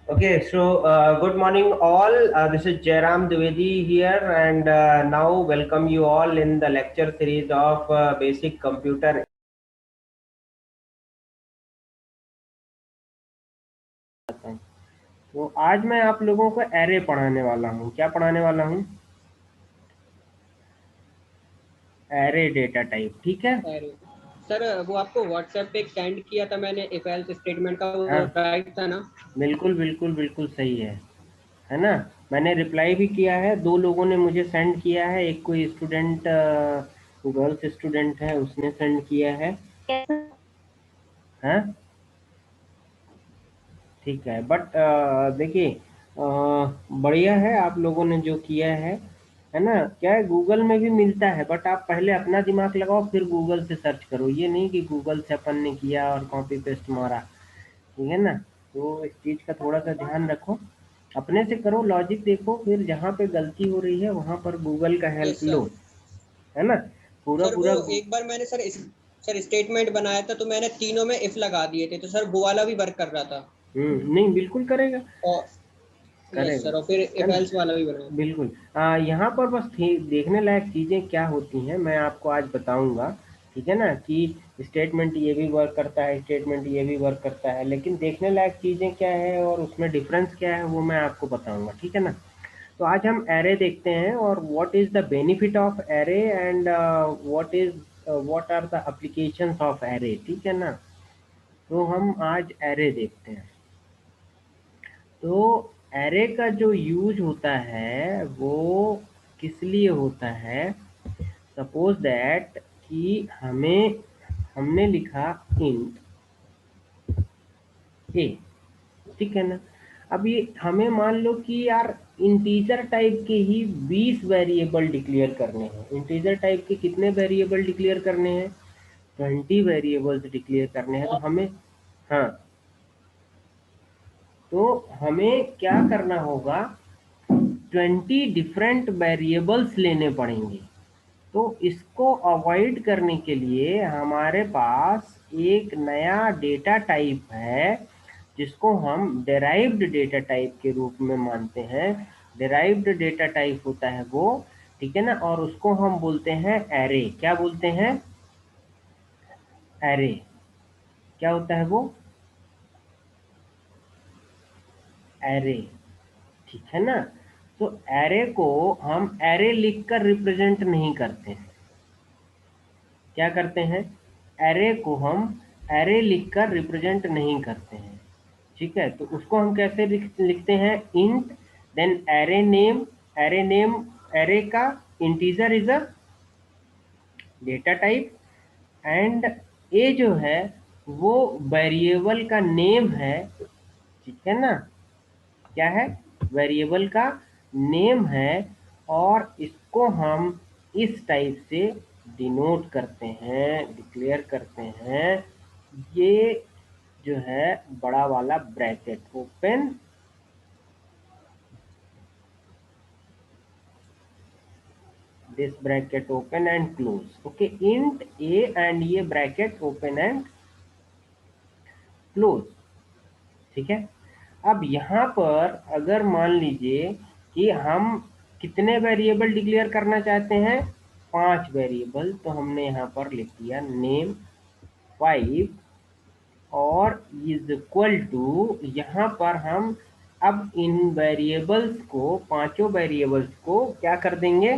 Okay, so good morning all. This is Jairam Dwivedi here, and now welcome you all in the lecture series of basic computer science. तो आज मैं आप लोगों को array पढ़ाने वाला हूँ। क्या पढ़ाने वाला हूँ? एरे डेटा टाइप, ठीक है? अरे सर, वो आपको व्हाट्सएप पे सेंड किया था मैंने, इफ एल्स स्टेटमेंट का, वो हाँ, राइट था ना? बिल्कुल बिल्कुल बिल्कुल सही है ना? मैंने रिप्लाई भी किया है, दो लोगों ने मुझे सेंड किया है। एक कोई स्टूडेंट, गर्ल्स स्टूडेंट है, उसने सेंड किया है। हाँ, ठीक है। बट देखिए, बढ़िया है आप लोगों ने जो किया है ना? क्या है, गूगल में भी मिलता है, बट आप पहले अपना दिमाग लगाओ, फिर गूगल से सर्च करो। ये नहीं कि गूगल से अपन ने किया और कॉपी पेस्ट मारा, ठीक है ना? तो इस चीज़ का थोड़ा सा ध्यान रखो, अपने से करो, लॉजिक देखो, फिर जहाँ पे गलती हो रही है वहाँ पर गूगल का हेल्प यस लो, सर। है ना? पूरा सर वो पूरा एक बार मैंने सर स्टेटमेंट बनाया था, तो मैंने तीनों में इफ लगा दिए थे, तो सर वो वाला भी वर्क कर रहा था। नहीं, बिल्कुल करेगा, और यस करेगा, सर, और फिर है इफ ना? एल्स वाला भी बनाया था। बिल्कुल। यहाँ पर बस देखने लायक चीज़ें क्या होती हैं, मैं आपको आज बताऊंगा, ठीक है ना? कि स्टेटमेंट ये भी वर्क करता है, स्टेटमेंट ये भी वर्क करता है, लेकिन देखने लायक चीज़ें क्या है और उसमें डिफरेंस क्या है वो मैं आपको बताऊंगा, ठीक है ना? तो आज हम एरे देखते हैं, और what is the benefit of array, and what are the applications of array, ठीक है ना? तो हम आज एरे देखते हैं। तो एरे का जो यूज होता है वो किस लिए होता है? सपोज दैट कि हमने लिखा इंट ए, ठीक है ना? अब ये हमें मान लो कि यार इंटीजर टाइप के ही 20 वेरिएबल डिक्लेयर करने हैं। इंटीजर टाइप के कितने वेरिएबल डिक्लेयर करने हैं? 20 वेरिएबल्स डिक्लेयर करने हैं। तो हमें, हाँ, तो हमें क्या करना होगा? 20 डिफरेंट वेरिएबल्स लेने पड़ेंगे। तो इसको अवॉइड करने के लिए हमारे पास एक नया डेटा टाइप है, जिसको हम डेराइव्ड डेटा टाइप के रूप में मानते हैं। डेराइव्ड डेटा टाइप होता है वो, ठीक है ना? और उसको हम बोलते हैं एरे। क्या बोलते हैं? एरे। क्या होता है वो? एरे, ठीक है ना? तो एरे को हम एरे लिखकर रिप्रेजेंट नहीं करते हैं। क्या करते हैं? एरे को हम एरे लिखकर रिप्रेजेंट नहीं करते हैं, ठीक है? तो उसको हम कैसे लिखते हैं? Int, then array name. Array name, array का integer is a data type, and A जो है वो वेरिएबल का नेम है, ठीक है ना? क्या है? वेरिएबल का नेम है, और इसको हम इस टाइप से डिनोट करते हैं, डिक्लेयर करते हैं। ये जो है बड़ा वाला bracket open, this bracket open and close, okay, int A, and ये ब्रैकेट ओपन एंड क्लोज, ठीक है? अब यहाँ पर अगर मान लीजिए कि हम कितने वेरिएबल डिक्लेयर करना चाहते हैं? 5 वेरिएबल। तो हमने यहाँ पर लिख दिया नेम 5, और इज इक्वल टू, यहाँ पर हम अब इन वेरिएबल्स को, पांचों वेरिएबल्स को क्या कर देंगे?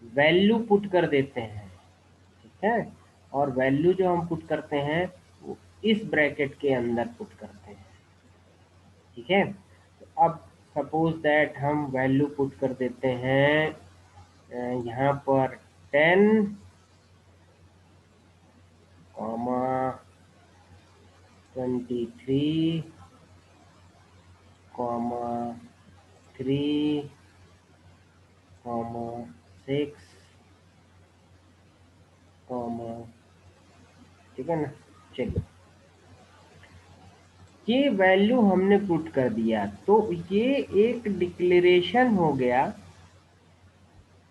वैल्यू पुट कर देते हैं, ठीक है? और वैल्यू जो हम पुट करते हैं वो इस ब्रैकेट के अंदर पुट करते हैं, ठीक है? तो अब सपोज दैट हम वैल्यू पुट कर देते हैं यहाँ पर 10, कॉमा 23, कॉमा 3, कॉमा 6, कॉमा, ठीक है ना? चलिए, ये वैल्यू हमने पुट कर दिया, तो ये एक डिक्लेरेशन हो गया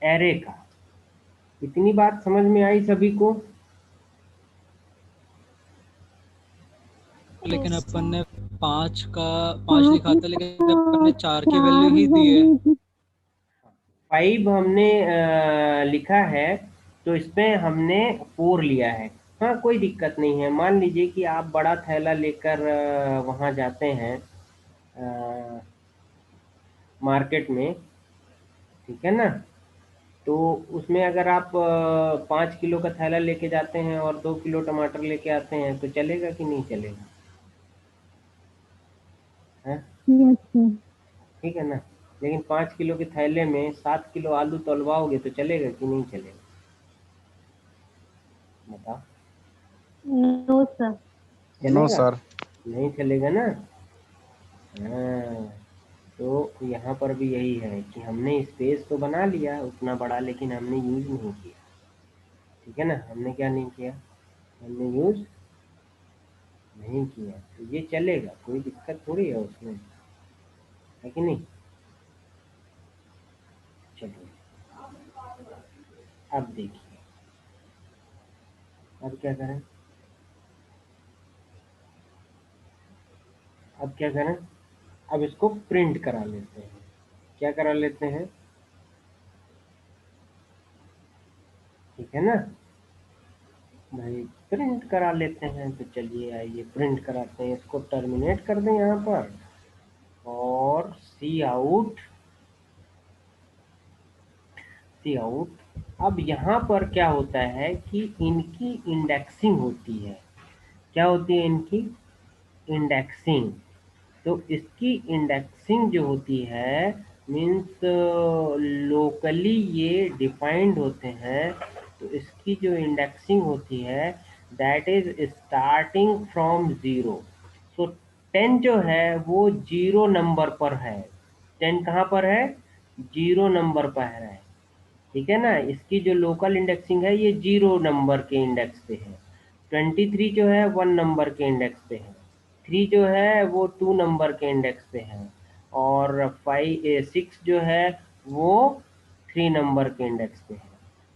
एरे का। इतनी बात समझ में आई सभी को? लेकिन अपन ने 5 लिखा था, लेकिन अपन ने 4 की वैल्यू ही दी है। 5 हमने लिखा है, तो इसमें हमने 4 लिया है। हाँ, कोई दिक्कत नहीं है। मान लीजिए कि आप बड़ा थैला लेकर वहाँ जाते हैं मार्केट में, ठीक है ना। तो उसमें अगर आप 5 किलो का थैला लेके जाते हैं और 2 किलो टमाटर लेके आते हैं, तो चलेगा कि नहीं चलेगा? है, यस सर। ठीक है ना। लेकिन 5 किलो के थैले में 7 किलो आलू तलवाओगे तो चलेगा कि नहीं चलेगा? बताओ। No sir. नो चलेगा? सर। नहीं चलेगा ना। हाँ, तो यहाँ पर भी यही है कि हमने स्पेस तो बना लिया उतना बड़ा, लेकिन हमने यूज नहीं किया। ठीक है ना, हमने क्या नहीं किया? हमने यूज नहीं किया। तो ये चलेगा, कोई दिक्कत थोड़ी है उसमें, है कि नहीं। चलिए, अब देखिए, अब क्या करें? अब क्या करें? अब इसको प्रिंट करा लेते हैं। क्या करा लेते हैं? ठीक है ना भाई, प्रिंट करा लेते हैं। तो चलिए आइए प्रिंट कराते हैं। इसको टर्मिनेट कर दें यहाँ पर, और सी आउट। अब यहाँ पर क्या होता है कि इनकी इंडेक्सिंग होती है। क्या होती है इनकी? इंडेक्सिंग। तो इसकी इंडेक्सिंग जो होती है, मीन्स लोकली ये डिफाइंड होते हैं। तो इसकी जो इंडेक्सिंग होती है, दैट इज स्टार्टिंग फ्रॉम 0। तो 10 जो है वो 0 नंबर पर है। 10 कहाँ पर है? 0 नंबर पर है। ठीक है ना। इसकी जो लोकल इंडेक्सिंग है ये 0 नंबर के इंडेक्स पे है। 23 जो है 1 नंबर के इंडेक्स पे है। 3 जो है वो 2 नंबर के इंडेक्स पे है। और 6 जो है वो 3 नंबर के इंडेक्स पे है।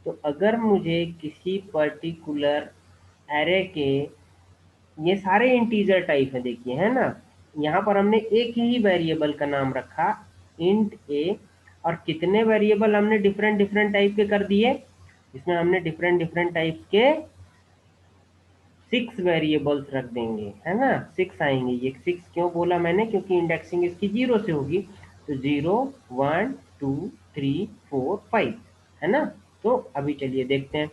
तो अगर मुझे किसी पर्टिकुलर एरे के, ये सारे इंटीजर टाइप है देखिए, है ना। यहाँ पर हमने एक ही वेरिएबल का नाम रखा, इंट ए। और कितने वेरिएबल हमने डिफरेंट डिफरेंट टाइप के कर दिए? इसमें हमने डिफरेंट डिफरेंट टाइप के 6 वेरिएबल्स रख देंगे, है ना। 6 आएंगे। ये 6 क्यों बोला मैंने? क्योंकि इंडेक्सिंग इसकी 0 से होगी। तो 0 1 2 3 4 5, है ना। तो अभी चलिए देखते हैं।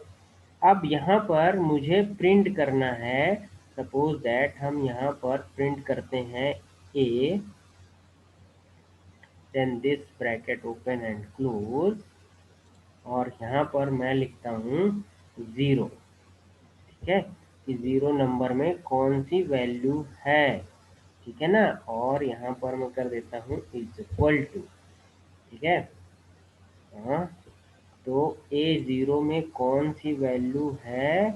अब यहाँ पर मुझे प्रिंट करना है। सपोज दैट हम यहाँ पर प्रिंट करते हैं A, then this bracket open and close, और यहाँ पर मैं लिखता हूँ 0। ठीक है, कि 0 नंबर में कौन सी वैल्यू है। ठीक है ना। और यहाँ पर मैं कर देता हूँ इज इक्वल टू। ठीक है। हाँ, तो A0 में कौन सी वैल्यू है,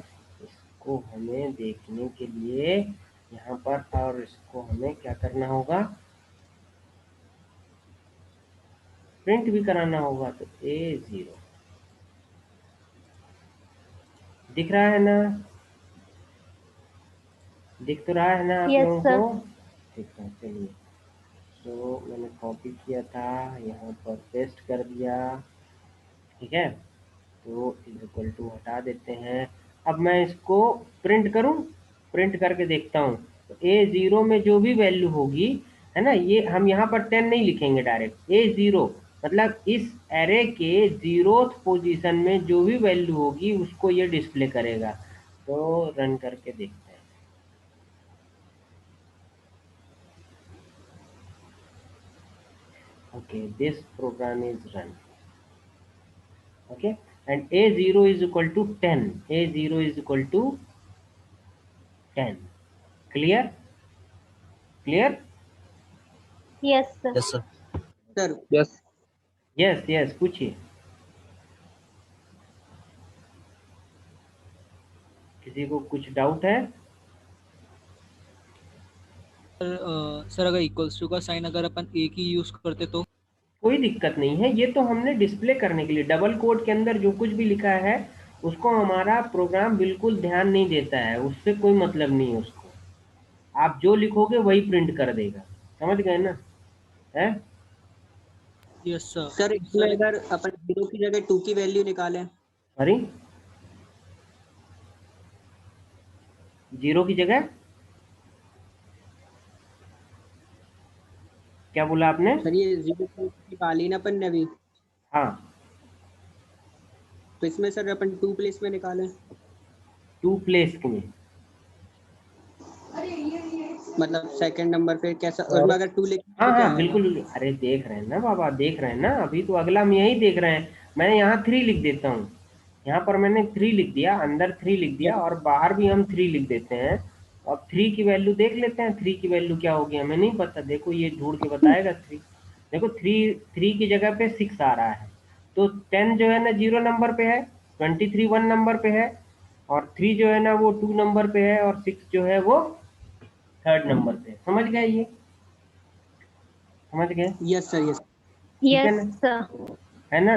इसको हमें देखने के लिए यहाँ पर, और इसको हमें क्या करना होगा? प्रिंट भी कराना होगा। तो A0 दिख रहा है ना? दिख तो रहा है ना आप यस लोगों सर। को? ठीक है, चलिए। तो मैंने कॉपी किया था, यहाँ पर पेस्ट कर दिया। ठीक है, तो इज इक्वल टू हटा देते हैं। अब मैं इसको प्रिंट करूं, प्रिंट करके देखता हूं। तो A0 में जो भी वैल्यू होगी, है ना, ये हम यहाँ पर 10 नहीं लिखेंगे, डायरेक्ट A0, मतलब इस एरे के 0th पोजीशन में जो भी वैल्यू होगी उसको ये डिस्प्ले करेगा। तो रन करके देखते हैं। Okay, this program is run. okay, and A0 is equal to 10. A0 is equal to 10. Clear? Clear? Yes sir. Yes sir. Sir yes. yes yes, पूछिए। किसी को कुछ डाउट है? सर अगर इक्वल्स टू का साइन अगर अपन एक ही यूज करते तो? कोई दिक्कत नहीं है। ये तो हमने डिस्प्ले करने के लिए, डबल कोड के अंदर जो कुछ भी लिखा है उसको हमारा प्रोग्राम बिल्कुल ध्यान नहीं देता है, उससे कोई मतलब नहीं है उसको। आप जो लिखोगे वही प्रिंट कर देगा, समझ गए ना? है? Yes sir. सर इसमें अगर अपन 0 की जगह 2 की वैल्यू निकालें, अरे 0 की जगह क्या बोला आपने? सर ये 0 की निकाली ना अपन ने अभी, हाँ, तो इसमें सर अपन 2 प्लेस में निकालें, 2 प्लेस में। मतलब सेकंड नंबर पे कैसा, उसमें अगर 2 लिखें हाँ तो क्या हाँ आएगा? बिल्कुल बिल्कुल, अरे देख रहे हैं ना बाबा, देख रहे हैं ना, अभी तो अगला हम यही देख रहे हैं। मैं यहाँ 3 लिख देता हूँ, यहाँ पर मैंने 3 लिख दिया, अंदर 3 लिख दिया, और बाहर भी हम 3 लिख देते हैं। अब 3 की वैल्यू देख लेते हैं, 3 की वैल्यू क्या होगी हमें नहीं पता। देखो ये ढूंढ के बताएगा 3। देखो 3 की जगह पे 6 आ रहा है, तो 10 जो है ना 0 नंबर पे है, 23 1 नंबर पे है, और 3 जो है ना वो 2 नंबर पे है, और 6 जो है वो 3rd नंबर पे है। समझ गए? ये समझ गए? Yes sir, yes. ठीक है यस ना? सर। है ना?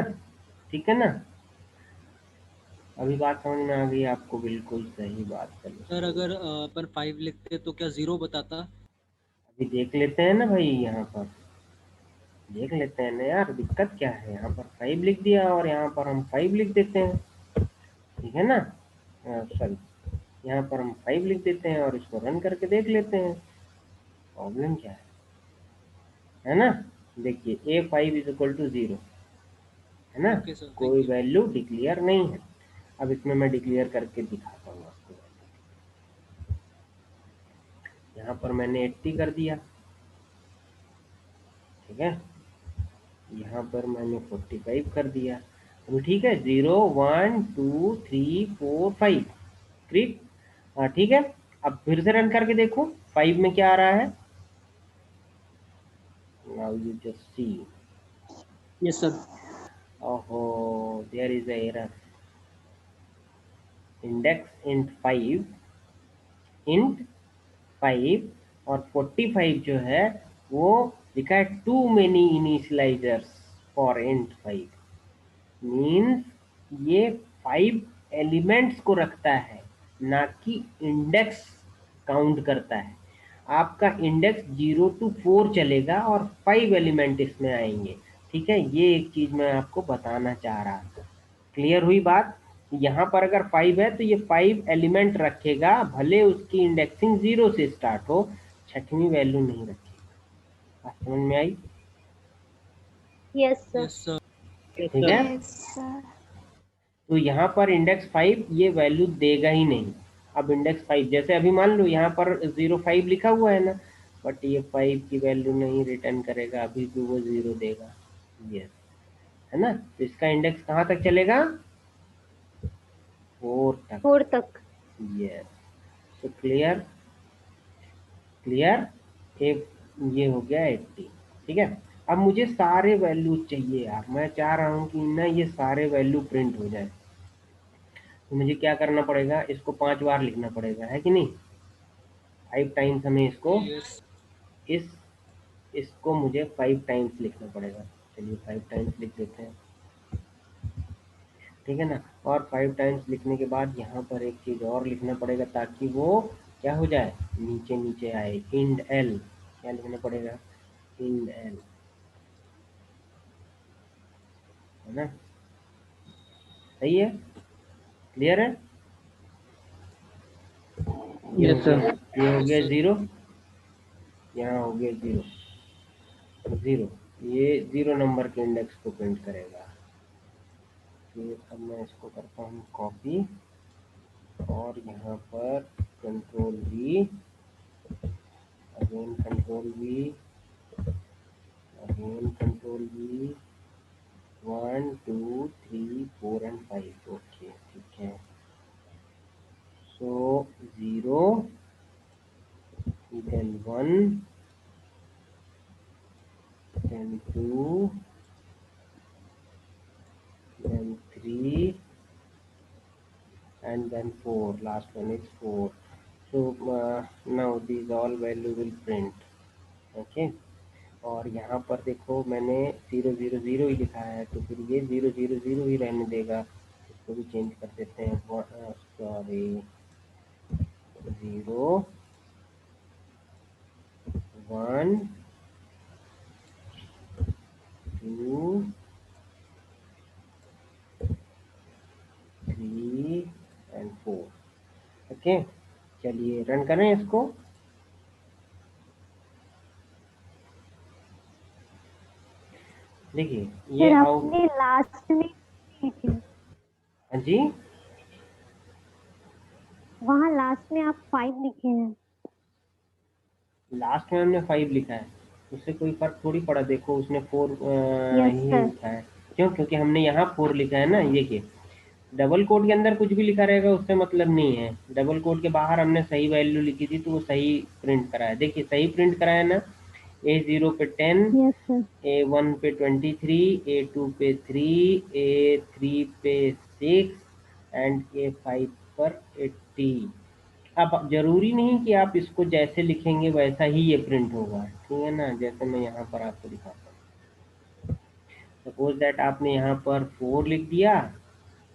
ठीक है ना? अभी बात समझ में आ गई आपको? बिल्कुल सही बात कर सर लो। अगर अपन 5 लिखते तो क्या 0 बताता? अभी देख लेते हैं ना भाई, यहाँ पर देख लेते हैं ना यार, दिक्कत क्या है? यहाँ पर 5 लिख दिया और यहाँ पर हम 5 लिख देते हैं, ठीक है ना? सॉरी, यहाँ पर हम 5 लिख देते हैं और इसको रन करके देख लेते हैं, प्रॉब्लम क्या है ना? देखिए A5 इज इक्वल टू 0, है ना? ओके सर, कोई थैंक यू। वैल्यू डिक्लेयर नहीं है। अब इसमें मैं डिक्लेयर करके दिखाता हूँ आपको। यहाँ पर मैंने 80 कर दिया, ठीक है? यहाँ पर मैंने 45 कर दिया। तो ठीक है, 0 1 2 3 4 5, ठीक? हाँ ठीक है। अब फिर से रन करके देखो 5 में क्या आ रहा है। Now you just see. Yes sir. ओहो, there is a error. Index int 5, int 5 और 45 जो है वो लिखा है too many initializers for int 5। Means ये 5 एलिमेंट्स को रखता है, ना कि इंडेक्स काउंट करता है। आपका इंडेक्स 0 to 4 चलेगा और 5 एलिमेंट इसमें आएंगे, ठीक है? ये एक चीज मैं आपको बताना चाह रहा था। क्लियर हुई बात? यहाँ पर अगर 5 है तो ये 5 एलिमेंट रखेगा, भले उसकी इंडेक्सिंग 0 से स्टार्ट हो, छठवीं वैल्यू नहीं रखेगा। बात समझ में आई? Yes sir. Yes sir. Yes ठीक है। सर। Yes sir. तो यहाँ पर इंडेक्स 5 ये वैल्यू देगा ही नहीं। अब इंडेक्स 5 जैसे अभी मान लो यहाँ पर 05 लिखा हुआ है ना, बट ये 5 की वैल्यू नहीं रिटर्न करेगा, अभी भी वो 0 देगा। यस, है ना? तो इसका इंडेक्स कहाँ तक चलेगा? 4 तक। 4 तक। यस। तो क्लियर? क्लियर? एक ये हो गया 80, ठीक है? अब मुझे सारे वैल्यू चाहिए यार, मैं चाह रहा हूँ कि ना ये सारे वैल्यू प्रिंट हो जाए। तो मुझे क्या करना पड़ेगा? इसको 5 बार लिखना पड़ेगा, है कि नहीं? 5 टाइम्स हमें इसको, यस। इस इसको मुझे 5 टाइम्स लिखना पड़ेगा। चलिए 5 टाइम्स लिख देते हैं, ठीक है ना? और 5 टाइम्स लिखने के बाद यहाँ पर एक चीज़ और लिखना पड़ेगा ताकि वो क्या हो जाए, नीचे नीचे आए। इंड एल, क्या लिखना पड़ेगा? इंड एल, है ना? सही है? क्लियर है? ये हो यस गया, सर। ये हो यस गया सर। 0, यहाँ हो गया 0 0। ये 0 नंबर के इंडेक्स को प्रिंट करेगा। फिर अब मैं इसको करता हूँ कॉपी, और यहाँ पर control V, again control V, again control V, 1 2 3 4 and 5। Okay, ठीक है। सो 0, then 1, then 2, then 3, and then 4. Last one is 4. So now these all value will print. Okay. और यहाँ पर देखो मैंने 0 0 0 ही लिखा है, तो फिर ये 0 0 0 ही रहने देगा। इसको भी चेंज कर देते हैं, सॉरी 0 1 2 3 and 4। ओके, चलिए रन करें इसको। देखिए ये सर आउट। आपने लास्ट में लिखे हैं। हाँ जी, वहाँ लास्ट में आप 5 लिखे हैं। लास्ट में हमने 5 लिखा है, उससे कोई फर्क थोड़ी पड़ा। देखो उसने 4 यस ही सर। लिखा है। क्यों? क्योंकि हमने यहाँ 4 लिखा है ना। ये के डबल कोड के अंदर कुछ भी लिखा रहेगा उससे मतलब नहीं है। डबल कोड के बाहर हमने सही वैल्यू लिखी थी तो वो सही प्रिंट कराया। देखिए सही प्रिंट कराया ना। A0 पे 10, यस सर। A1 पे 23, A2 पे 3, A3 पे 6 एंड A5 पर 80। अब जरूरी नहीं कि आप इसको जैसे लिखेंगे वैसा ही ये प्रिंट होगा, ठीक है ना। जैसे मैं यहाँ पर आपको दिखाता हूँ। सपोज दैट आपने यहाँ पर 4 लिख दिया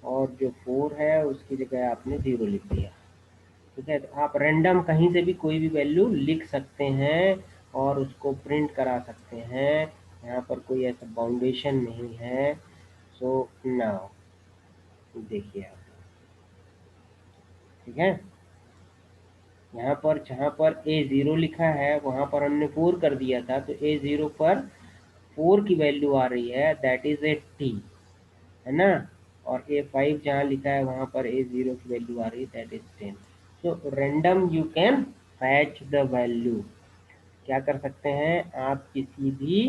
और जो 4 है उसकी जगह आपने 0 लिख दिया, ठीक है। तो आप रैंडम कहीं से भी कोई भी वैल्यू लिख सकते हैं और उसको प्रिंट करा सकते हैं। यहाँ पर कोई ऐसा बाउंडेशन नहीं है। सो नाउ देखिए आप, ठीक है। यहाँ पर जहाँ पर A0 लिखा है वहाँ पर हमने 4 कर दिया था, तो A0 पर 4 की वैल्यू आ रही है, दैट इज 80, है ना। और A5 जहाँ लिखा है वहाँ पर A0 की वैल्यू आ रही है, that is 10। So random you can fetch the value. क्या कर सकते हैं आप, किसी भी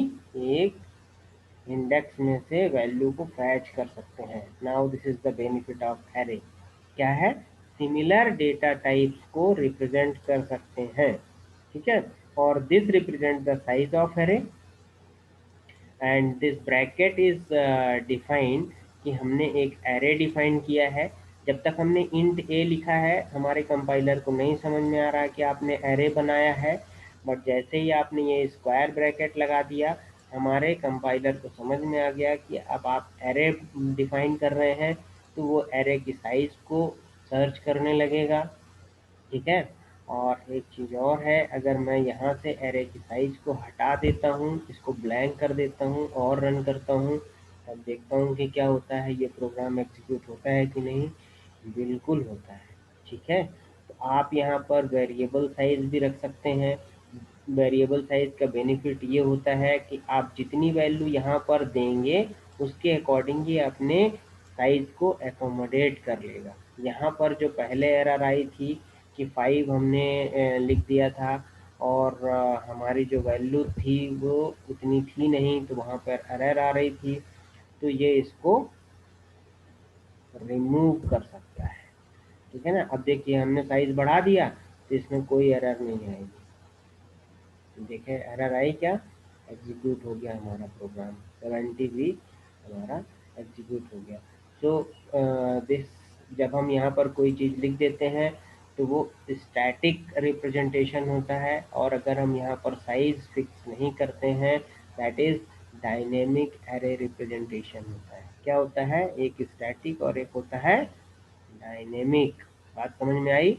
एक इंडेक्स में से वैल्यू को फैच कर सकते हैं। Now this is the benefit of array. क्या है? सिमिलर डेटा टाइप्स को रिप्रेजेंट कर सकते हैं, ठीक है। और this represent the size of array and this bracket is defined, कि हमने एक एरे डिफाइन किया है। जब तक हमने इंट ए लिखा है हमारे कंपाइलर को नहीं समझ में आ रहा कि आपने एरे बनाया है, बट जैसे ही आपने ये स्क्वायर ब्रैकेट लगा दिया हमारे कंपाइलर को समझ में आ गया कि अब आप एरे डिफाइन कर रहे हैं, तो वो एरे की साइज को सर्च करने लगेगा, ठीक है। और एक चीज़ और है, अगर मैं यहाँ से एरे की साइज को हटा देता हूँ, इसको ब्लैंक कर देता हूँ और रन करता हूँ, तब देखता हूँ कि क्या होता है, ये प्रोग्राम एग्जीक्यूट होता है कि नहीं। बिल्कुल होता है, ठीक है। तो आप यहाँ पर वेरिएबल साइज भी रख सकते हैं। वेरिएबल साइज का बेनिफिट ये होता है कि आप जितनी वैल्यू यहाँ पर देंगे उसके अकॉर्डिंग ये अपने साइज को एकोमोडेट कर लेगा। यहाँ पर जो पहले एरर आई थी कि 5 हमने लिख दिया था और हमारी जो वैल्यू थी वो उतनी थी नहीं, तो वहाँ पर एरर आ रही थी। तो ये इसको रिमूव कर सकता है, ठीक है ना। अब देखिए हमने साइज बढ़ा दिया तो इसमें कोई एरर नहीं आएगी। देखें एरर आई क्या, एग्जीक्यूट हो गया हमारा प्रोग्राम, 70 भी हमारा एग्जीक्यूट हो गया। सो दिस, जब हम यहाँ पर कोई चीज़ लिख देते हैं तो वो स्टैटिक रिप्रेजेंटेशन होता है, और अगर हम यहाँ पर साइज फिक्स नहीं करते हैं that is dynamic array representation होता है। क्या होता है? एक स्टैटिक और एक होता है डायनेमिक। बात समझ में आई?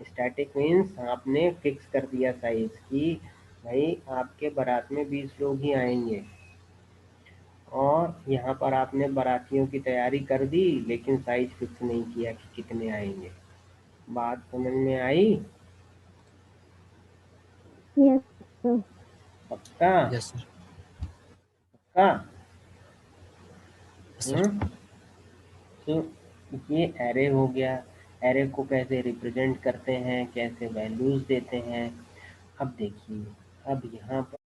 स्टैटिक मीन्स आपने फिक्स कर दिया साइज की, भाई आपके बारात में 20 लोग ही आएंगे, और यहाँ पर आपने बारातियों की तैयारी कर दी लेकिन साइज फिक्स नहीं किया कि कितने आएंगे। बात समझ में आई? Yes sir. पक्का? Yes sir. पक्का? सर तो ये एरे हो गया। एरे को कैसे रिप्रेजेंट करते हैं, कैसे वैल्यूज देते हैं। अब देखिए, अब यहाँ पर